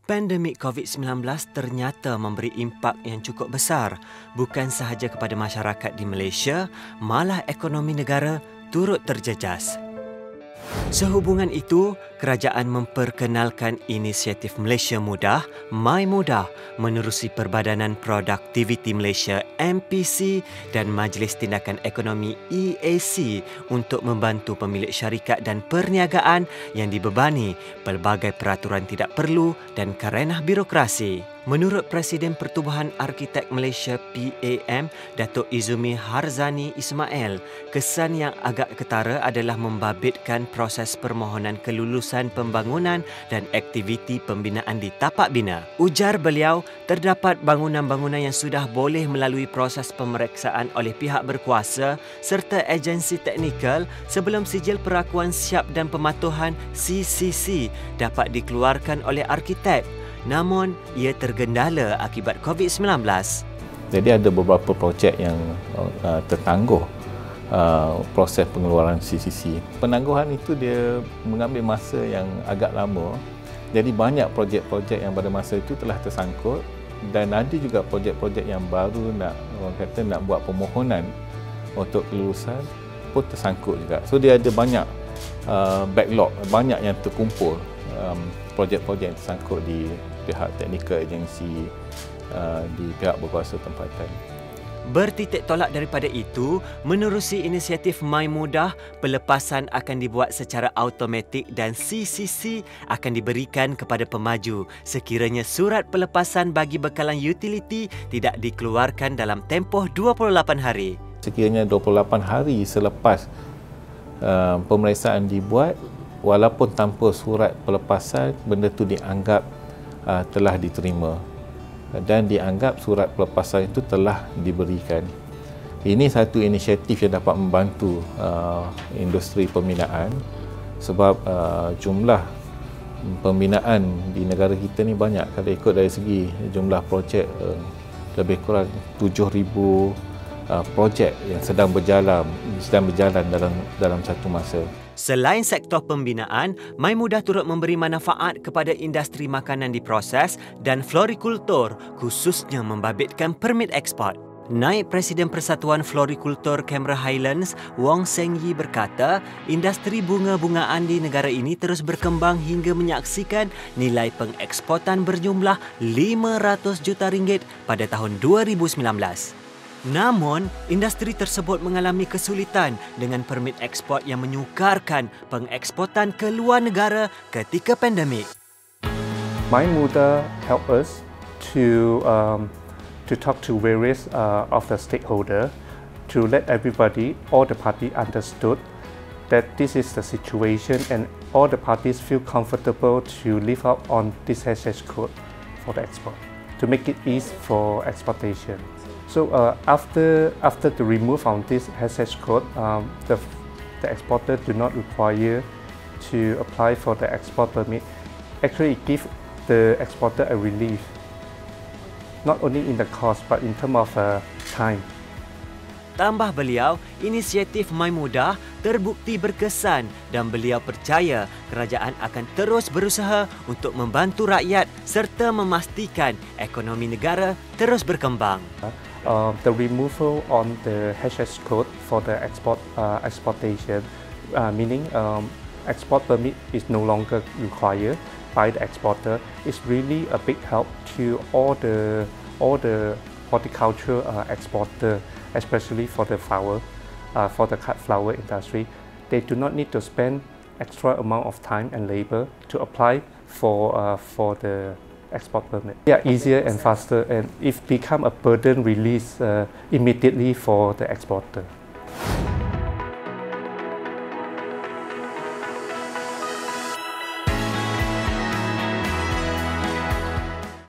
Pandemik COVID-19 ternyata memberi impak yang cukup besar, bukan sahaja kepada masyarakat di Malaysia, malah ekonomi negara turut terjejas. Sehubungan itu, kerajaan memperkenalkan inisiatif Malaysia Mudah, My Mudah, menerusi Perbadanan Produktiviti Malaysia MPC dan Majlis Tindakan Ekonomi EAC untuk membantu pemilik syarikat dan perniagaan yang dibebani pelbagai peraturan tidak perlu dan karenah birokrasi. Menurut Presiden Pertubuhan Arkitek Malaysia PAM, Datuk Izumi Harzani Ismail, kesan yang agak ketara adalah membabitkan proses permohonan kelulusan pembangunan dan aktiviti pembinaan di tapak bina. Ujar beliau, terdapat bangunan-bangunan yang sudah boleh melalui proses pemeriksaan oleh pihak berkuasa serta agensi teknikal sebelum sijil perakuan siap dan pematuhan CCC dapat dikeluarkan oleh arkitek. Namun, ia tergendala akibat COVID-19. Jadi ada beberapa projek yang tertangguh proses pengeluaran CCC. Penangguhan itu dia mengambil masa yang agak lama. Jadi banyak projek-projek yang pada masa itu telah tersangkut dan ada juga projek-projek yang baru nak buat permohonan untuk kelulusan pun tersangkut juga. So dia ada banyak backlog, banyak yang terkumpul projek-projek yang tersangkut di pihak teknikal agensi di pihak berkuasa tempatan. Bertitik tolak daripada itu, menerusi inisiatif My Mudah, pelepasan akan dibuat secara automatik dan CCC akan diberikan kepada pemaju sekiranya surat pelepasan bagi bekalan utiliti tidak dikeluarkan dalam tempoh 28 hari. Sekiranya 28 hari selepas pemeriksaan dibuat, walaupun tanpa surat pelepasan, benda itu dianggap telah diterima dan dianggap surat pelepasan itu telah diberikan. Ini satu inisiatif yang dapat membantu industri pembinaan sebab jumlah pembinaan di negara kita ni banyak. Kalau ikut dari segi jumlah projek, lebih kurang 7,000 projek yang sedang berjalan dalam satu masa. Selain sektor pembinaan, My Mudah turut memberi manfaat kepada industri makanan diproses dan florikultur, khususnya membabitkan permit ekspor. Naib Presiden Persatuan Florikultur Canberra Highlands, Wong Seng Yi berkata, industri bunga-bungaan di negara ini terus berkembang hingga menyaksikan nilai pengeksportan berjumlah RM500 juta pada tahun 2019. Namun, industri tersebut mengalami kesulitan dengan permit ekspor yang menyukarkan pengeksportan ke luar negara ketika pandemik. My Mudah help us to talk to various of the stakeholder to let everybody, all the parties understood that this is the situation and all the parties feel comfortable to live up on this HH code for the export to make it easy for exportation. So after the remove on this HH code, the exporter do not require to apply for the export permit. Actually, it gives the exporter a relief, not only in the cost but in terms of time. Tambah beliau, inisiatif My Mudah terbukti berkesan dan beliau percaya kerajaan akan terus berusaha untuk membantu rakyat serta memastikan ekonomi negara terus berkembang. The removal on the HH code for the exportation, meaning export permit is no longer required by the exporter, is really a big help to all the horticulture exporter, especially for the cut flower industry. They do not need to spend extra amount of time and labor to apply for the export permit. Yeah, easier and faster, and it become a burden release immediately for the exporter.